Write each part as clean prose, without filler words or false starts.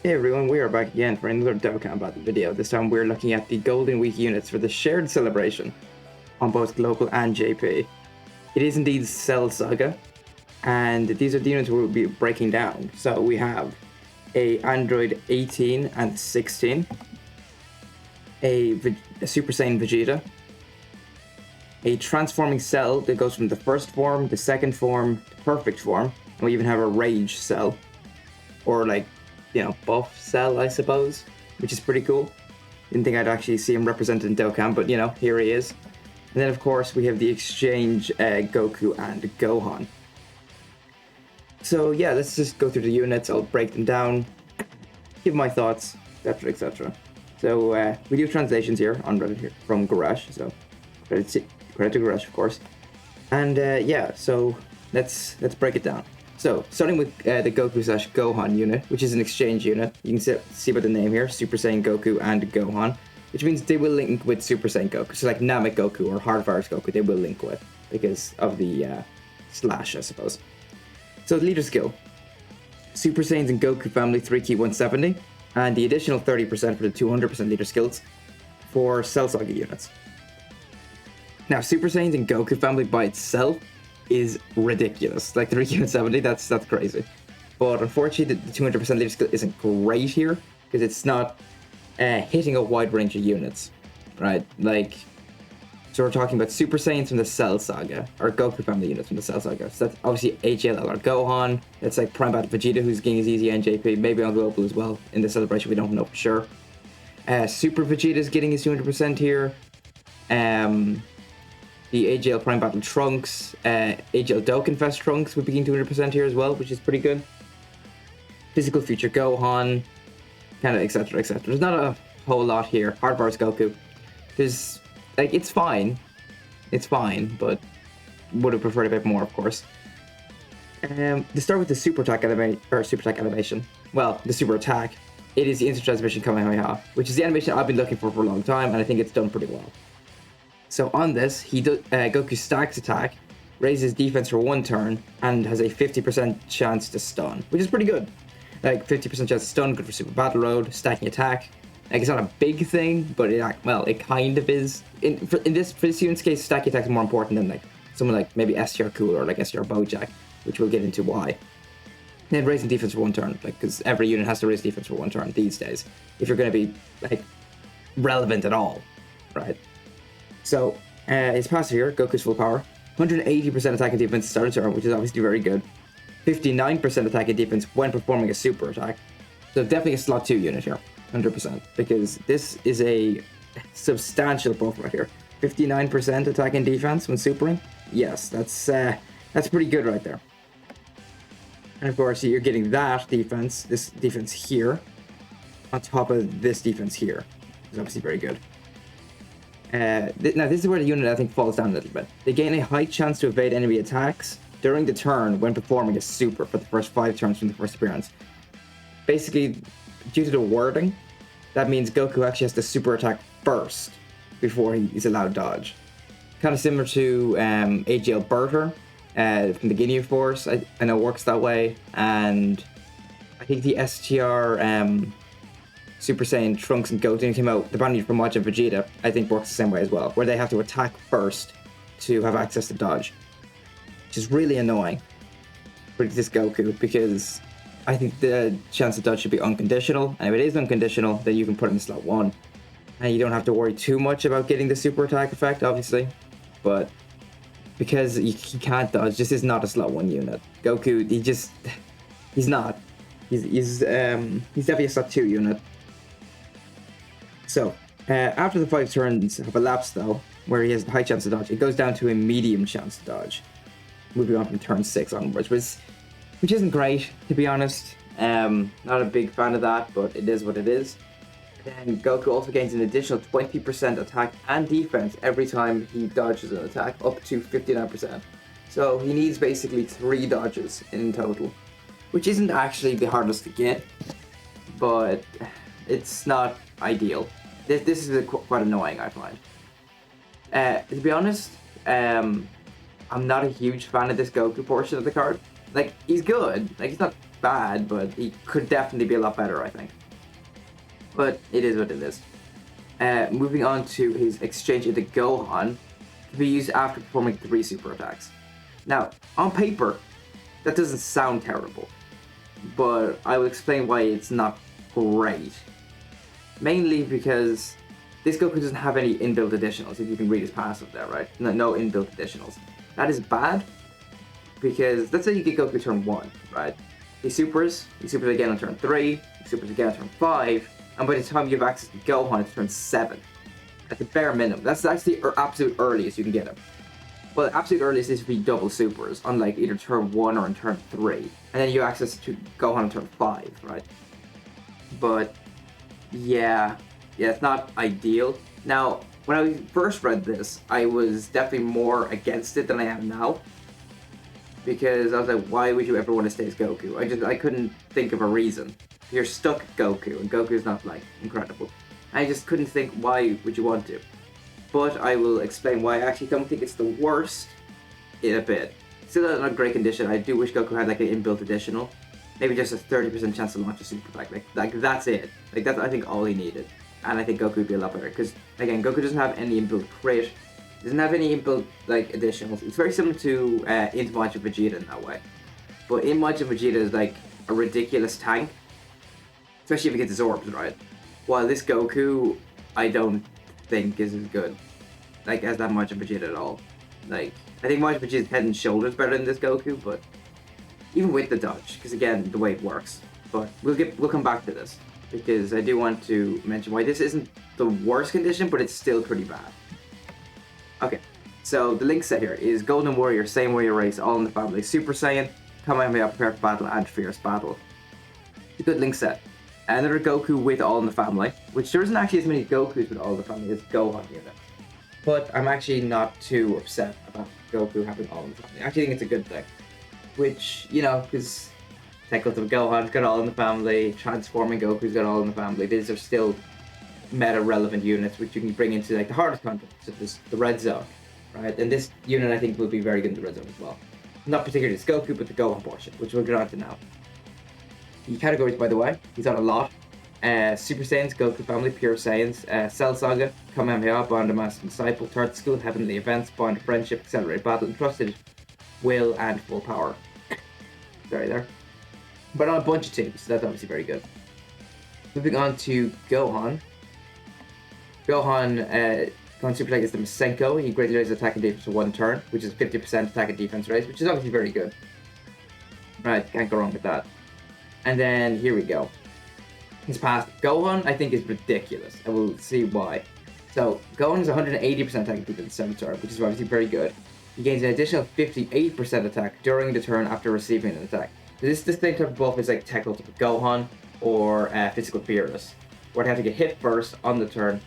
Hey everyone, we are back again for another Dokkan Battle video. This time we're looking at the Golden Week units for the shared celebration on both global and JP. It is indeed Cell Saga, and these are the units we'll be breaking down. So we have a Android 18 and 16, a Super Saiyan Vegeta, a transforming Cell that goes from the first form, the second form, to perfect form, and we even have a Rage Cell, or like, you know, buff Cell, I suppose, which is pretty cool. Didn't think I'd actually see him represented in Dokkan, but you know, here he is. And then of course we have the exchange Goku and Gohan. So yeah, let's just go through the units. I'll break them down, give my thoughts, etc, etc. So we do translations here on Reddit here from Garage, so credit to Garage, of course. And yeah, so let's break it down. So, starting with the Goku/Gohan unit, which is an exchange unit. You can see by the name here, Super Saiyan Goku and Gohan, which means they will link with Super Saiyan Goku. So like Namek Goku or Hard Virus Goku, they will link with, because of the slash, I suppose. So, leader skill. Super Saiyans and Goku family 3 key 170, and the additional 30% for the 200% leader skills for Cell Saga units. Now, Super Saiyans and Goku family by itself is ridiculous. Like 3 key 170, that's crazy. But unfortunately, the 200% leader skill isn't great here, because it's not hitting a wide range of units, right? Like, so we're talking about Super Saiyans from the Cell Saga, or Goku family units from the Cell Saga. So that's obviously HLL or Gohan. It's like Prime Battle Vegeta, who's getting his easy NJP, maybe on Global as well. In the celebration, we don't know for sure. Super Vegeta is getting his 200% here. The AGL Prime Battle Trunks, AGL Dokkan Fest Trunks would be getting 200% here as well, which is pretty good. Physical Future Gohan, kind of etc, etc. There's not a whole lot here. Hard Virus Goku. There's, like, it's fine, but would have preferred a bit more, of course. To start with the Super Attack animation. Well, the Super Attack. It is the instant transmission Kamehameha, which is the animation I've been looking for a long time, and I think it's done pretty well. So on this, Goku stacks attack, raises defense for 1 turn, and has a 50% chance to stun, which is pretty good. Like 50% chance to stun, good for Super Battle Road, stacking attack. Like, it's not a big thing, but it kind of is. For this unit's case, stacking attack is more important than like someone like maybe STR Cool or like STR Bojack, which we'll get into why. And then raising defense for 1 turn, like, because every unit has to raise defense for 1 turn these days, if you're going to be like relevant at all, right? So, his passive here, Goku's full power, 180% attack and defense start of turn, which is obviously very good. 59% attack and defense when performing a super attack. So definitely a slot 2 unit here, 100%, because this is a substantial buff right here. 59% attack and defense when supering. Yes, that's pretty good right there. And of course, you're getting that defense, this defense here, on top of this defense here, which is obviously very good. Now, this is where the unit, I think, falls down a little bit. They gain a high chance to evade enemy attacks during the turn when performing a super for the first 5 turns from the first appearance. Basically, due to the wording, that means Goku actually has to super attack first before he's allowed dodge. Kind of similar to AGL Berter from the Ginyu Force. I know it works that way. And I think the STR Super Saiyan Trunks and Goten came out, the Bandit from Majin Vegeta, I think works the same way as well, where they have to attack first to have access to dodge, which is really annoying for this Goku, because I think the chance to dodge should be unconditional, and if it is unconditional, then you can put it in slot 1, and you don't have to worry too much about getting the super attack effect, obviously, but because he can't dodge, this is not a slot 1 unit. Goku, he's not. He's definitely a slot 2 unit. So, after the 5 turns have elapsed though, where he has a high chance to dodge, it goes down to a medium chance to dodge. Moving on from turn 6 onwards, which isn't great, to be honest. Not a big fan of that, but it is what it is. Then Goku also gains an additional 20% attack and defense every time he dodges an attack, up to 59%. So he needs basically 3 dodges in total, which isn't actually the hardest to get, but it's not ideal. This is quite annoying, I find. To be honest, I'm not a huge fan of this Goku portion of the card. Like, he's good. Like, he's not bad, but he could definitely be a lot better, I think. But it is what it is. Moving on to his exchange into Gohan, can be used after performing 3 super attacks. Now, on paper, that doesn't sound terrible, but I will explain why it's not great. Mainly because this Goku doesn't have any inbuilt additionals, if you can read his passive there, right? No inbuilt additionals. That is bad, because let's say you get Goku turn 1, right? He supers again on turn 3, he supers again on turn 5, and by the time you have access to Gohan, it's turn 7. At the bare minimum. That's the absolute earliest you can get him. Well, the absolute earliest is to be double supers, unlike either turn 1 or in turn 3. And then you have access to Gohan on turn 5, right? But, yeah, it's not ideal. Now, when I first read this, I was definitely more against it than I am now. Because I was like, why would you ever want to stay as Goku? I couldn't think of a reason. You're stuck at Goku, and Goku's not, like, incredible. I just couldn't think, why would you want to? But I will explain why I actually don't think it's the worst in a bit. Still not a great condition. I do wish Goku had like an inbuilt additional. Maybe just a 30% chance to launch a super attack. Like that's it. Like that's I think all he needed. And I think Goku would be a lot better. Because again, Goku doesn't have any inbuilt crit. Doesn't have any inbuilt like additionals. It's very similar to into Majin Vegeta in that way. But in Majin Vegeta is like a ridiculous tank. Especially if he gets his orbs right. While this Goku, I don't think is as good. Like as that Majin Vegeta at all. Like I think Majin Vegeta's head and shoulders better than this Goku, but even with the dodge, because again the way it works. But we'll come back to this because I do want to mention why this isn't the worst condition, but it's still pretty bad. Okay, so the link set here is Golden Warrior, same warrior race, all in the family, Super Saiyan, Kamehameha, prepare for battle, and fierce battle. It's a good link set. Another Goku with all in the family, which there isn't actually as many Gokus with all in the family as Gohan unit. But I'm actually not too upset about Goku having all in the family. I actually think it's a good thing. Which, you know, because Tech Ultimate Gohan's got all in the family, Transforming Goku's got all in the family. These are still meta-relevant units which you can bring into like the hardest content, such as the Red Zone, right? And this unit I think will be very good in the Red Zone as well. Not particularly this Goku, but the Gohan portion, which we'll get on to now. The categories, by the way, he's on a lot. Super Saiyans, Goku Family, Pure Saiyans, Cell Saga, Kamehameha, Bond of Master Disciple, Third School, Heavenly Events, Bond of Friendship, Accelerated Battle, Entrusted Will, and Full Power. Sorry there. But on a bunch of teams, so that's obviously very good. Moving on to Gohan. Gohan Super Attack is the Masenko. He greatly raises attack and defense for 1 turn, which is 50% attack and defense raise, which is obviously very good. Right, can't go wrong with that. And then here we go. His past Gohan, I think, is ridiculous, and we'll see why. So, Gohan is 180% attack and defense 7th turn, which is obviously very good. He gains an additional 58% attack during the turn after receiving an attack. So this same type of buff is like Tech Ultimate Gohan or Physical Fearless, where they have to get hit first on the turn,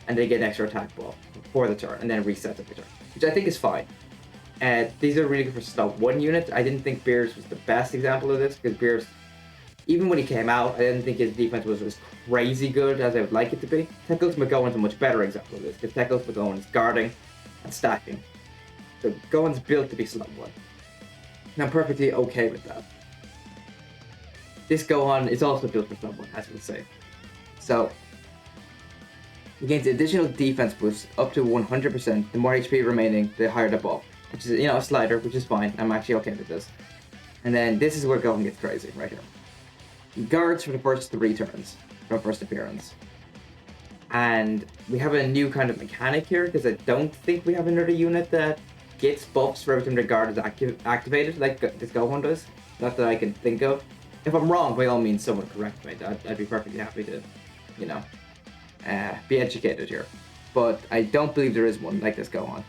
and they get an extra attack buff for the turn, and then reset every turn, which I think is fine. These are really good for slot 1 units. I didn't think Beerus was the best example of this, because Beerus, even when he came out, I didn't think his defense was as crazy good as I would like it to be. Tech Ultimate Gohan's a much better example of this, because Tech Ultimate Gohan is guarding and stacking. So Gohan's built to be slot 1. And I'm perfectly okay with that. This Gohan is also built for slot 1, as we'll say. So, he gains additional defense boost up to 100%. The more HP remaining, the higher the buff. Which is, you know, a slider, which is fine. I'm actually okay with this. And then this is where Gohan gets crazy, right here. He guards for the first 3 turns from first appearance. And we have a new kind of mechanic here, because I don't think we have another unit that gets buffs for every time the guard is activated, like this Gohan does. Not that I can think of. If I'm wrong, by all means, someone correct me. I'd be perfectly happy to, you know, be educated here. But I don't believe there is one like this Gohan.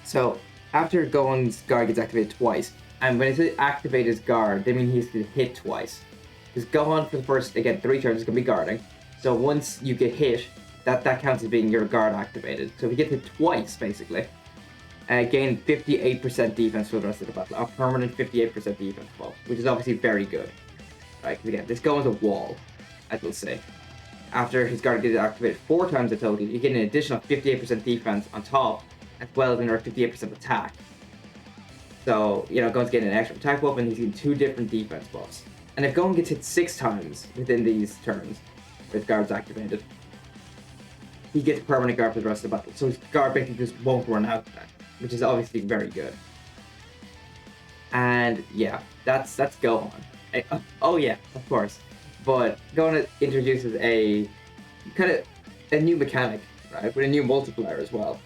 So, after Gohan's guard gets activated twice, and when I say activate his guard, they mean he has to hit twice. Because Gohan, for the first, again, 3 turns, is going to be guarding. So once you get hit, that counts as being your guard activated. So if you get hit twice, basically, gain 58% defense for the rest of the battle. A permanent 58% defense buff, which is obviously very good. Right, because again, this Gohan's a wall, as we'll say. After his guard gets activated 4 times a total, you get an additional 58% defense on top, as well as another 58% attack. So, you know, Gohan's getting an extra attack buff, and he's getting 2 different defense buffs. And if Gohan gets hit 6 times within these turns, with guards activated, he gets permanent guard for the rest of the battle. So his guard basically just won't run out then, which is obviously very good. And yeah, that's Gohan. Oh yeah, of course. But Gohan introduces a kind of a new mechanic, right, with a new multiplier as well.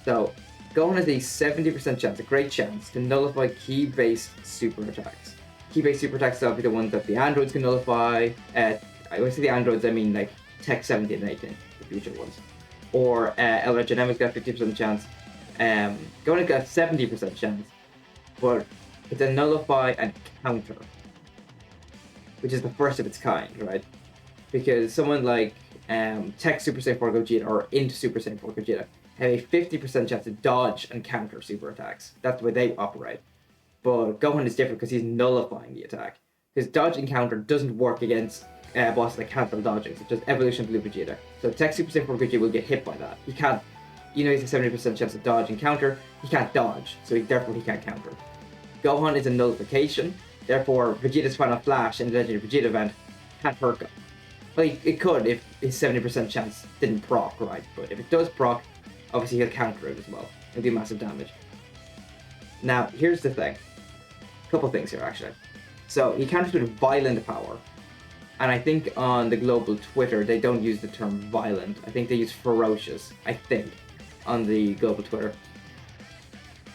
So Gohan has a 70% chance, a great chance, to nullify key-based super attacks. Key-based super attacks are the ones that the androids can nullify. When I say the androids, I mean like Tech 17 and 18, the future ones. Or Elragenem's got 50% chance. Gohan got 70% chance, but it's a nullify and counter, which is the first of its kind, right? Because someone like Tech Super Saiyan 4 Gogeta or Int Super Saiyan 4 Gogeta have a 50% chance to dodge and counter super attacks. That's the way they operate. But Gohan is different because he's nullifying the attack. Because dodge and counter doesn't work against bosses that cancel dodging, such as Evolution Blue Vegeta. So Tech Super Saiyan 4 Gogeta will get hit by that. He can't, you know, he's a 70% chance to dodge and counter. He can't dodge, so therefore he can't counter. Gohan is a nullification, therefore Vegeta's Final Flash in the Legendary Vegeta event can't hurt Gohan. Well, it could if his 70% chance didn't proc, right? But if it does proc, obviously he'll counter it as well. It'll do massive damage. Now, here's the thing. A couple things here, actually. So, he counters with violent power. And I think on the global Twitter, they don't use the term violent. I think they use ferocious, I think, on the global Twitter.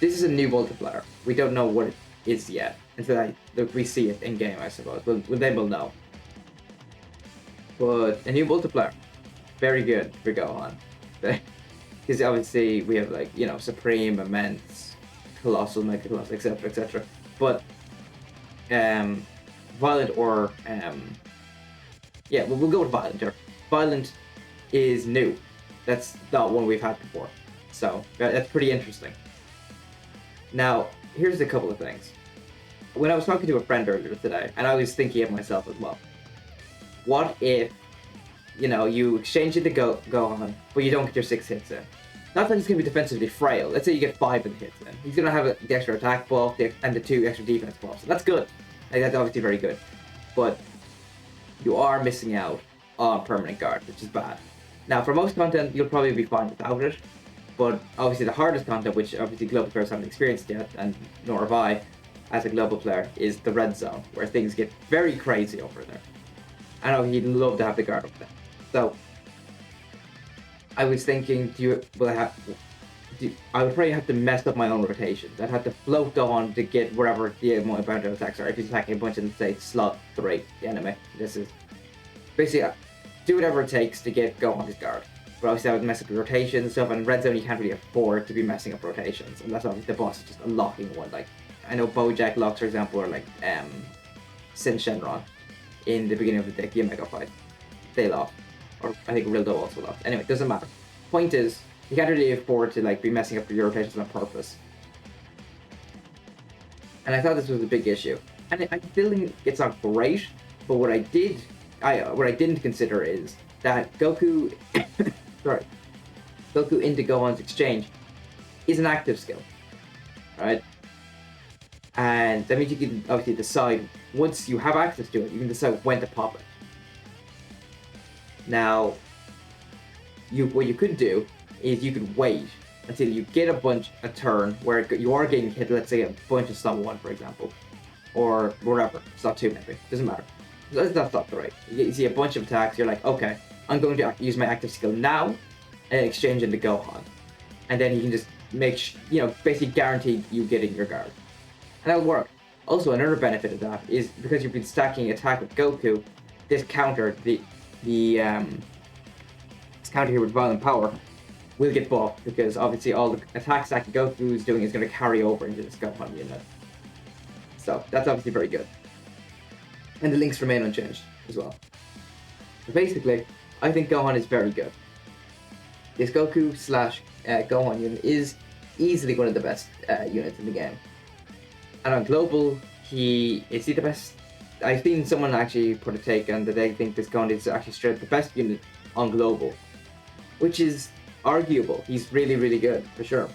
This is a new multiplier. We don't know what it is yet until we see it in-game, I suppose. Then we'll know. But a new multiplier. Very good for Gohan. Because obviously we have, like, you know, Supreme, Immense, Colossal, Mega Colossal, etc., etc. But Violent or yeah, we'll go with Violent here. Violent is new. That's not one we've had before. So that's pretty interesting. Now, here's a couple of things. When I was talking to a friend earlier today, and I was thinking of myself as well. What if, you know, you exchange it to Gohan, but you don't get your 6 hits in? Not that he's going to be defensively frail. Let's say you get 5 of the hits in. He's going to have the extra attack buff and the 2 extra defense buffs. That's good. Like, that's obviously very good. But you are missing out on permanent guard, which is bad. Now, for most content, you'll probably be fine without it. But obviously the hardest content, which obviously global players haven't experienced yet, and nor have I, as a global player, is the red zone, where things get very crazy over there. I know he'd love to have the guard up there. So, I was thinking, I would probably have to mess up my own rotations. I'd have to float Gohan to get whatever the amount of attacks are. If he's attacking a bunch in, say, slot 3, the enemy. This is basically do whatever it takes to get Gohan his guard. But obviously I would mess up your rotations and stuff, and Red Zone you can't really afford to be messing up rotations. And that's obviously the boss is just unlocking one. Like, I know Bojack locks, for example, or like Sin Shenron in the beginning of the Omega fight. They lock. Or I think Rildo also locked. Anyway, it doesn't matter. Point is, you can't really afford to like be messing up your rotations on purpose. And I thought this was a big issue. And I still think it's not great, but what I didn't consider is that Goku Goku into Gohan's exchange is an active skill. Right? And that means you can obviously decide, once you have access to it, you can decide when to pop it. Now, what you could do is you could wait until you get a turn where you are getting hit, let's say a bunch of slot 1, for example, or whatever, slot 2 maybe, doesn't matter. That's not slot 3. You see a bunch of attacks, you're like, okay, I'm going to use my active skill now and exchange into Gohan. And then you can just basically guarantee you getting your guard. And that'll work. Also, another benefit of that is because you've been stacking attack with Goku, this counter, this counter here with Violent Power, will get buffed because obviously all the attacks that Goku is doing is going to carry over into this Gohan unit. So that's obviously very good. And the links remain unchanged as well. So basically, I think Gohan is very good. This Goku / Gohan unit is easily one of the best units in the game. And on global, is he the best? I've seen someone actually put a take on that they think this Gohan is actually straight up the best unit on global, which is arguable. He's really, really good, for sure.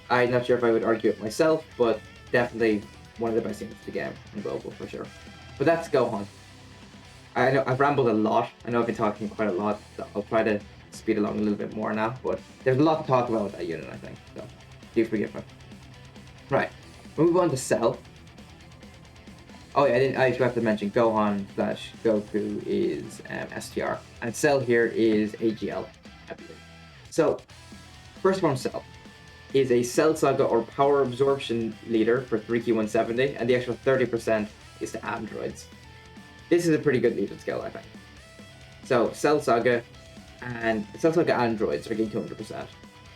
I'm not sure if I would argue it myself, but definitely one of the best units to game in Global for sure. But that's Gohan. I know I've rambled a lot. I know I've been talking quite a lot. So I'll try to speed along a little bit more now. But there's a lot to talk about with that unit, I think. So do forgive me. Right. We'll move on to Cell. Oh yeah, I forgot to mention Gohan slash Goku is STR, and Cell here is AGL, I believe. So, first form Cell is a Cell Saga or Power Absorption leader for 3Q170, and the extra 30% is to androids. This is a pretty good leader skill, I think. So, Cell Saga androids are getting 200%.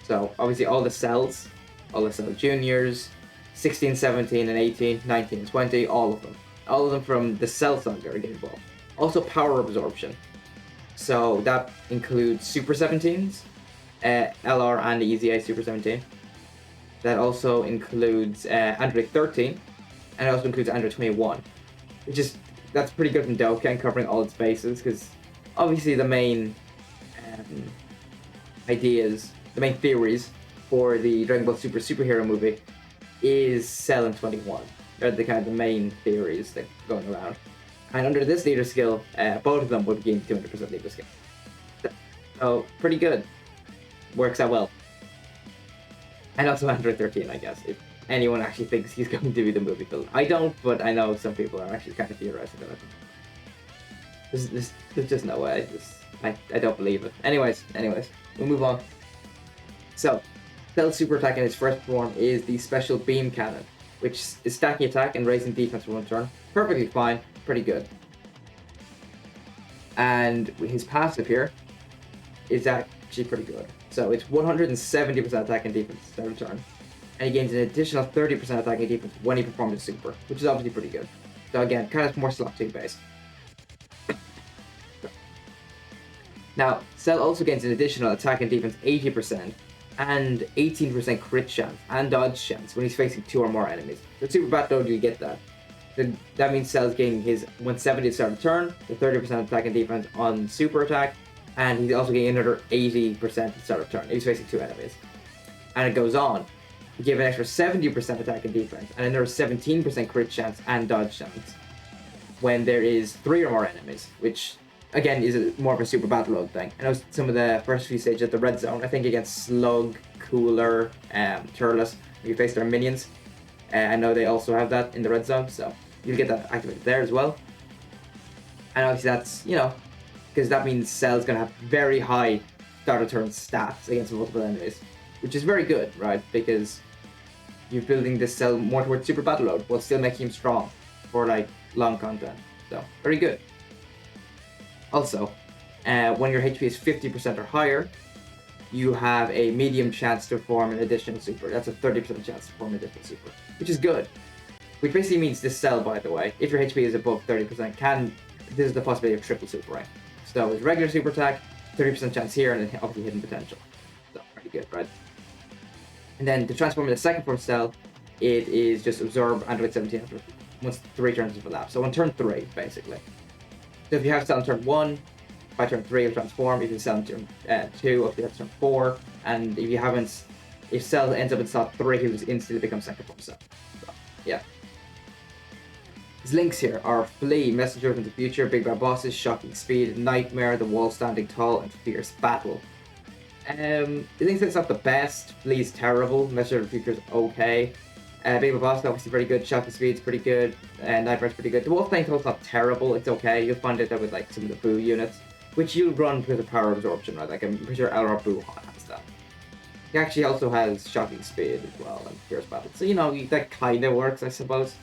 So, obviously all the Cells, all the Cell Juniors, 16, 17, and 18, 19, and 20, all of them. All of them from the Cell Saga are getting involved. Also Power Absorption. So that includes Super 17s, LR and EZA Super 17. That also includes Android 13, and it also includes Android 21. That's pretty good from Dokkan, covering all its bases, because obviously the main ideas, the main theories for the Dragon Ball Super superhero movie is Cell and 21. They're the kind of the main theories that are going around. And under this leader skill, both of them would gain 200% leader skill. So, pretty good. Works out well. And also Android 13, I guess, if anyone actually thinks he's going to be the movie villain. I don't, but I know some people are actually kind of theorizing about it. There's just no way. I don't believe it. Anyways, we'll move on. So, Cell's super attack in its first form is the Special Beam Cannon, which is stacking attack and raising defense for one turn. Perfectly fine, pretty good. And his passive here is actually pretty good. So it's 170% attack and defense start of turn. And he gains an additional 30% attack and defense when he performs a super, which is obviously pretty good. So again, kind of more slot 2 based. Now, Cell also gains an additional attack and defense 80%, and 18% crit chance and dodge chance when he's facing 2 or more enemies. The super battle you get that. Then that means Cell's gaining his 170 at start of turn, the 30% attack and defense on super attack, and he's also getting another 80% at start of turn if he's facing 2 enemies. And it goes on. You give an extra 70% attack and defense, and another 17% crit chance and dodge chance when there is 3 or more enemies, which again is more of a super battle mode thing. I know some of the first few stages of the red zone, I think against Slug, Cooler, Turles, you face their minions. I know they also have that in the red zone, so you'll get that activated there as well. And obviously that's, because that means Cell's going to have very high start of turn stats against multiple enemies, which is very good, right? Because you're building this Cell more towards super battle mode while still making him strong for like long content. So very good. Also, when your HP is 50% or higher, you have a medium chance to form an additional super. That's a 30% chance to form an additional super, which is good. Which basically means this Cell, by the way, if your HP is above 30%, this is the possibility of triple super rank. So it's regular super attack, 30% chance here, and then obviously hidden potential. So pretty good, right? And then to transform in the second form Cell, it is just absorb Android 17 once 3 turns have elapsed. So on turn 3, basically. So if you have Cell on turn 1, by turn 3 it'll transform. If you Cell on turn 2, up to turn 4, and if Cell ends up in slot 3, he'll just instantly become second form Cell. So, yeah. His links here are Flee, Messenger from the Future, Big Bad Bosses, Shocking Speed, Nightmare, The Wall Standing Tall, and Fierce Battle. The links it's not the best. Flee's terrible. Messenger from the Future is okay. Big Bad Boss obviously pretty good. Shocking Speed's pretty good. Nightmare's pretty good. The Wall Standing Tall's not terrible. It's okay. You'll find it there with like some of the Boo units, which you'll run because of power absorption, right? Like I'm pretty sure LR Boo has that. He actually also has Shocking Speed as well and Fierce Battle. So that kind of works, I suppose.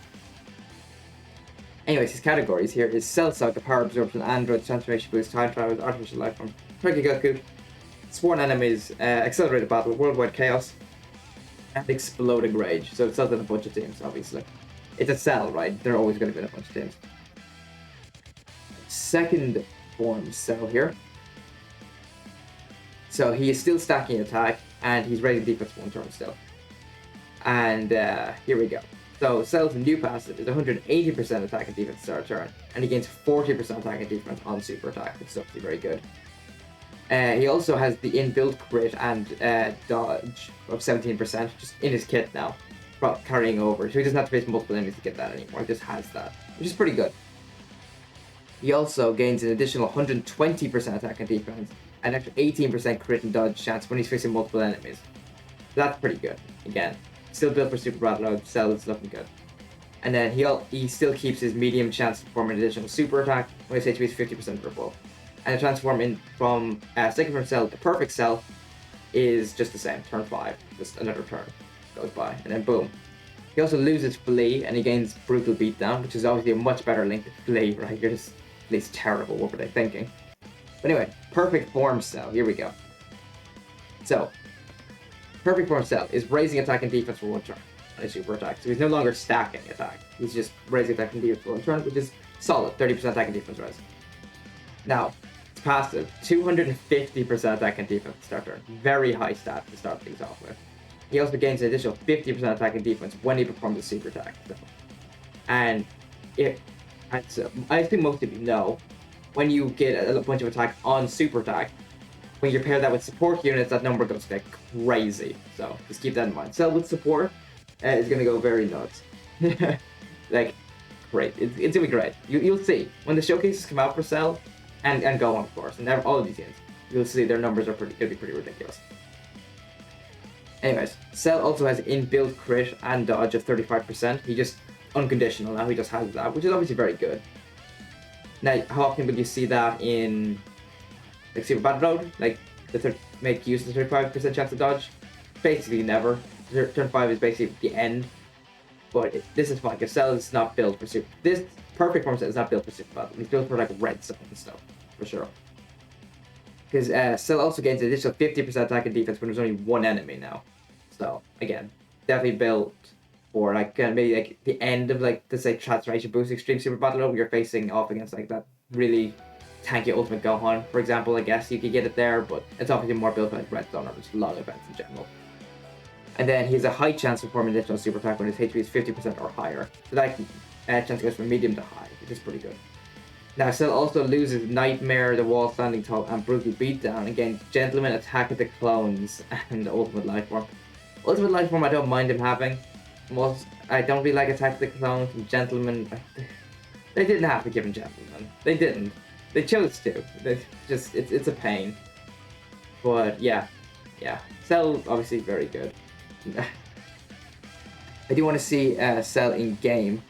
Anyways, his categories here is Cell Saga, Power Absorption, Android, Transformation Boost, Time Travel, Artificial Life Form, Goku, Sworn Enemies, Accelerated Battle, Worldwide Chaos, and Exploding Rage. So it's not in a bunch of teams, obviously. It's a Cell, right? They're always going to be in a bunch of teams. Second form Cell here. So he is still stacking attack, and he's raising defense 1 turn still. And here we go. So Cell's new passive is 180% attack and defense start turn, and he gains 40% attack and defense on super attack, which is obviously very good. He also has the inbuilt crit and dodge of 17% just in his kit now. carrying over. So he doesn't have to face multiple enemies to get that anymore. He just has that, which is pretty good. He also gains an additional 120% attack and defense, and extra 18% crit and dodge chance when he's facing multiple enemies. So that's pretty good. Again, still built for super battle mode. Cell is looking good. And then he still keeps his medium chance to perform an additional super attack when his HP is 50% or above. And the transform from second from Cell to perfect Cell is just the same. Turn 5, just another turn goes by, and then boom. He also loses Flee, and he gains Brutal Beatdown, which is obviously a much better link to Flee, right? You're just, Flee's terrible. What were they thinking? But anyway, perfect form Cell. Here we go. So, perfect form Cell is raising attack and defense for one turn on a super attack. So he's no longer stacking attack. He's just raising attack and defense for one turn, which is solid. 30% attack and defense rise. Now, it's passive. 250% attack and defense to start turn. Very high stat to start things off with. He also gains an additional 50% attack and defense when he performs a super attack. So. And so I think most of you know, when you get a bunch of attack on super attack, when you pair that with support units, that number goes like crazy. So just keep that in mind. Cell with support is going to go very nuts. Like, great. It's going to be great. You'll see. When the showcases come out for Cell, and Gohan, of course, and all of these games, you'll see their numbers are going to be pretty ridiculous. Anyways, Cell also has inbuilt crit and dodge of 35%. He just unconditional now. He just has that, which is obviously very good. Now, how often will you see that in like Super Battle Mode? Like make use of the 35% chance to dodge? Basically never. Turn 5 is basically the end. But this is fine because Cell is not built for super. This perfect form Cell is not built for Super Battle. He's built for like red zone and stuff for sure. Because Cell also gains an additional 50% attack and defense when there's only one enemy now. So again, definitely built for like maybe like the end of like the say transformation boost extreme super battle where you're facing off against like that really tanky ultimate Gohan, for example. I guess you could get it there, but it's obviously more built for like red zone or just long events in general. And then he has a high chance of performing additional super attack when his HP is 50% or higher. So that chance goes from medium to high, which is pretty good. Now, Cell also loses Nightmare, the Wall Standing Tall, and Brutal Beatdown. Again, Gentleman, Attack of the Clones, and Ultimate Life Form. Ultimate Life Form, I don't mind him having. I don't really like Attack of the Clones and Gentleman. They didn't have to give him Gentleman. They didn't. They chose to. It's a pain. But yeah. Cell, obviously, very good. I do want to see Cell in game.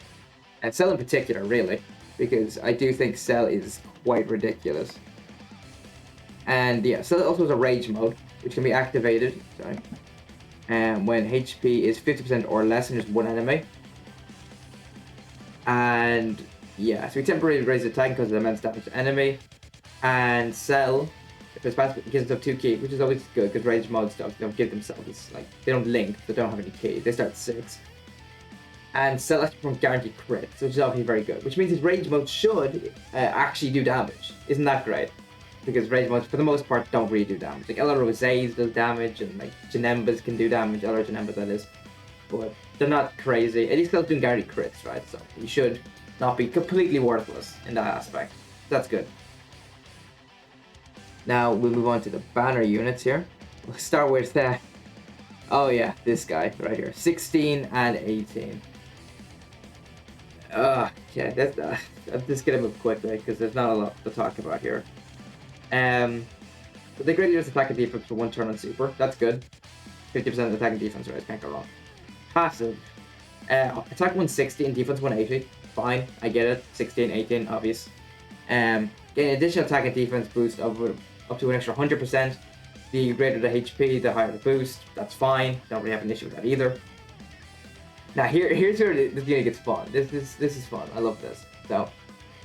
And Cell in particular, really. Because I do think Cell is quite ridiculous. And yeah, Cell also has a Rage mode, which can be activated when HP is 50% or less and there's one enemy. And yeah, so he temporarily raises attack because of immense damage to enemy. And Cell, if it's fast, gives himself 2 ki, which is always good because Rage mode stuff don't give themselves, like, they don't link, they don't have any ki, they start at 6. And Cell actually performs guaranteed crits, which is obviously very good. Which means his Rage mode should actually do damage. Isn't that great? Because Rage modes, for the most part, don't really do damage. Like, LR Rosé's does damage, and like, Janembas can do damage, LR Janemba that is. But they're not crazy. And he's still doing guaranteed crits, right? So he should not be completely worthless in that aspect. That's good. Now, we'll move on to the banner units here. We'll start with, oh yeah, this guy right here. 16 and 18. Yeah, I'm just gonna move quickly because there's not a lot to talk about here. But the great leader's attack and defense for one turn on super. That's good. 50% attack and defense, right? Can't go wrong. Passive. Attack 160 and defense 180. Fine, I get it. 16, 18, obvious. Getting additional attack and defense boost of up to an extra 100%. The greater the HP, the higher the boost. That's fine. Don't really have an issue with that either. Now here's where this unit gets fun. This is fun. I love this. So,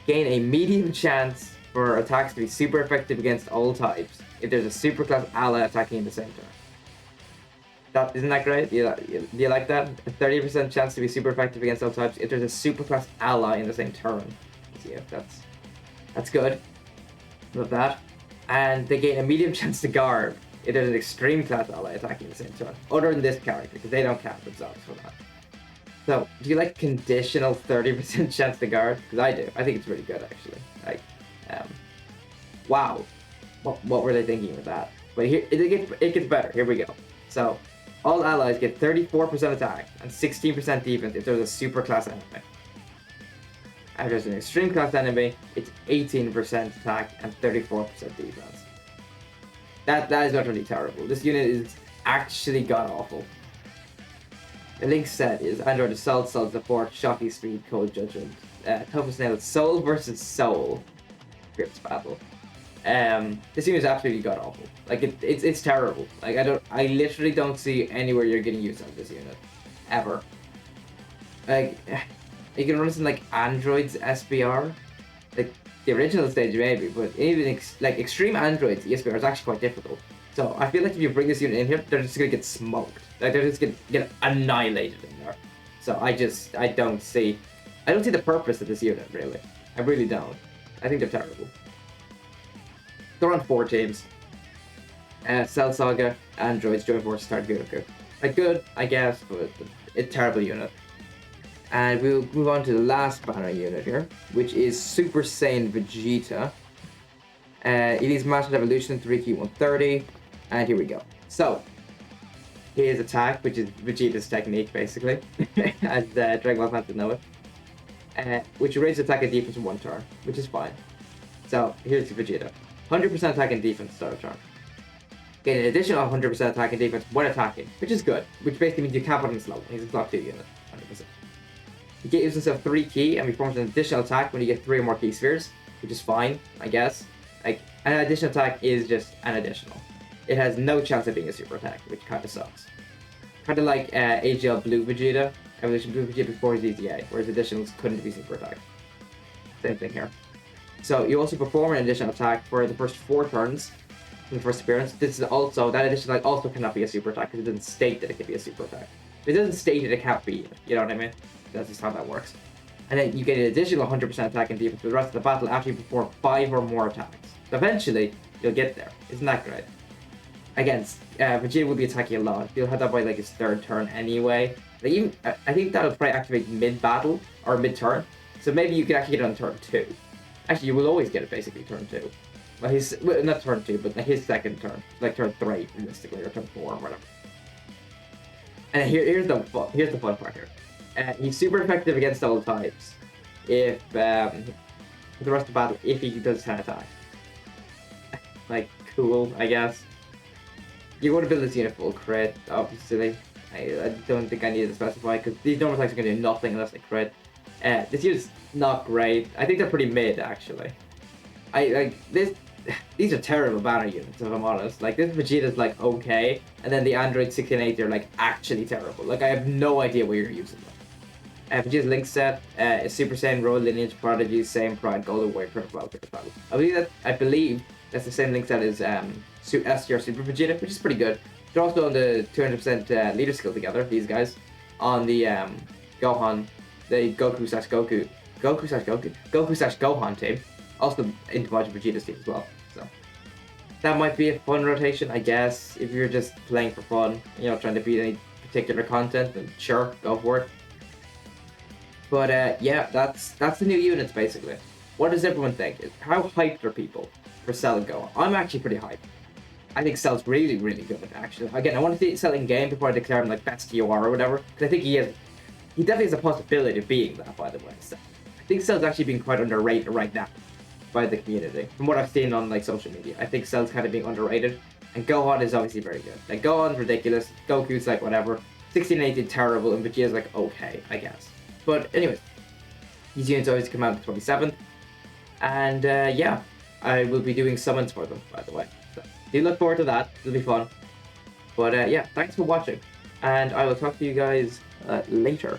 gain a medium chance for attacks to be super effective against all types if there's a super class ally attacking in the same turn. Isn't that great? Do you like that? A 30% chance to be super effective against all types if there's a super class ally in the same turn. Yeah, that's good. Love that. And they gain a medium chance to guard if there's an extreme class ally attacking in the same turn. Other than this character, because they don't count themselves for that. So, do you like conditional 30% chance to guard? Because I do. I think it's really good, actually. Like, wow. What were they thinking with that? But here, it gets better. Here we go. So, All allies get 34% attack and 16% defense if there's a super class enemy. And if there's an extreme class enemy, it's 18% attack and 34% defense. That is utterly terrible. This unit is actually god-awful. The link set is Android Assault, Soul Support, Shocky Speed, Cold Judgment. Toughest nail, Soul versus Soul. Fierce battle. This unit is absolutely god-awful. Like, it's terrible. Like, I literally don't see anywhere you're getting use out of this unit. Ever. Like, you can run this in, like, Android's SBR. Like, the original stage maybe, but even, like, extreme Android's SBR is actually quite difficult. So, I feel like if you bring this unit in here, they're just gonna get smoked. Like, they're just gonna get annihilated in there. So, I don't see the purpose of this unit, really. I really don't. I think they're terrible. They're on 4 teams. Cell Saga, Androids, join forces, start Goku. Like, good, I guess, but a terrible unit. And we'll move on to the last banner unit here, which is Super Saiyan Vegeta. It is Master Evolution 3Q 130, and here we go. So, his attack, which is Vegeta's technique, basically, as Dragon Ball fans would know it, which raises attack and defense in 1 turn, which is fine. So, here's Vegeta. 100% attack and defense start of turn. Get an additional 100% attack and defense when attacking, which is good, which basically means you can't put him slow. He's a slot 2 unit, 100%. He gives himself 3 ki and performs an additional attack when you get 3 or more ki spheres, which is fine, I guess. Like, an additional attack is just an additional. It has no chance of being a super attack, which kind of sucks. Kind of like AGL Blue Vegeta, Evolution Blue Vegeta before his ETA, whereas additionals couldn't be super attack. Same thing here. So you also perform an additional attack for the first 4 turns in the first appearance. This is also, that additional attack also cannot be a super attack because it doesn't state that it can be a super attack. It doesn't state that it can't be, you know what I mean? That's just how that works. And then you get an additional 100% attack and defense for the rest of the battle after you perform 5 or more attacks. So eventually, you'll get there. Isn't that great? Again, Vegeta will be attacking a lot. You'll have that by like his 3rd turn anyway. Like even, I think that'll probably activate mid-battle or mid-turn. So maybe you can actually get it on turn 2. Actually, you will always get it basically turn 2. Well, not turn 2, but his 2nd turn. Like turn 3, realistically, or turn 4, or whatever. And here's the fun part here. He's super effective against all types. If for the rest of the battle, if he does 10 attack. Like, cool, I guess. You want to build this unit full crit, obviously. I don't think I need to specify, because these normal attacks are going to do nothing unless they crit. This unit's not great. I think they're pretty mid, actually. These are terrible banner units, if I'm honest. Like, this Vegeta's, like, okay, and then the Android 6 and 8 are, like, actually terrible. Like, I have no idea where you're using them. Vegeta's link set is Super Saiyan, Royal Lineage, Prodigy, Same Pride, Golden Way, Perfect Battle, Perfect Battle. I believe that's the same link set as STR Super Vegeta, which is pretty good. They're also on the 200% leader skill together, these guys, on the Gohan, the Goku slash Gohan team. Also into Majin Vegeta's team as well. So that might be a fun rotation, I guess, if you're just playing for fun, you know, trying to beat any particular content, then sure, go for it. But yeah, that's the new units basically. What does everyone think? How hyped are people for Cell and Gohan? I'm actually pretty hyped. I think Cell's really, really good, actually. Again, I want to see Cell in game before I declare him like best UR or whatever, because I think he definitely has a possibility of being that, by the way. So I think Cell's actually being quite underrated right now by the community. From what I've seen on like social media, I think Cell's kind of being underrated, and Gohan is obviously very good. Like, Gohan's ridiculous, Goku's like whatever, 16 and 18 terrible, and Vegeta's like okay, I guess. But anyways, these units always come out the 27th, and yeah, I will be doing summons for them, by the way. So do look forward to that, it'll be fun. But yeah, thanks for watching, and I will talk to you guys later.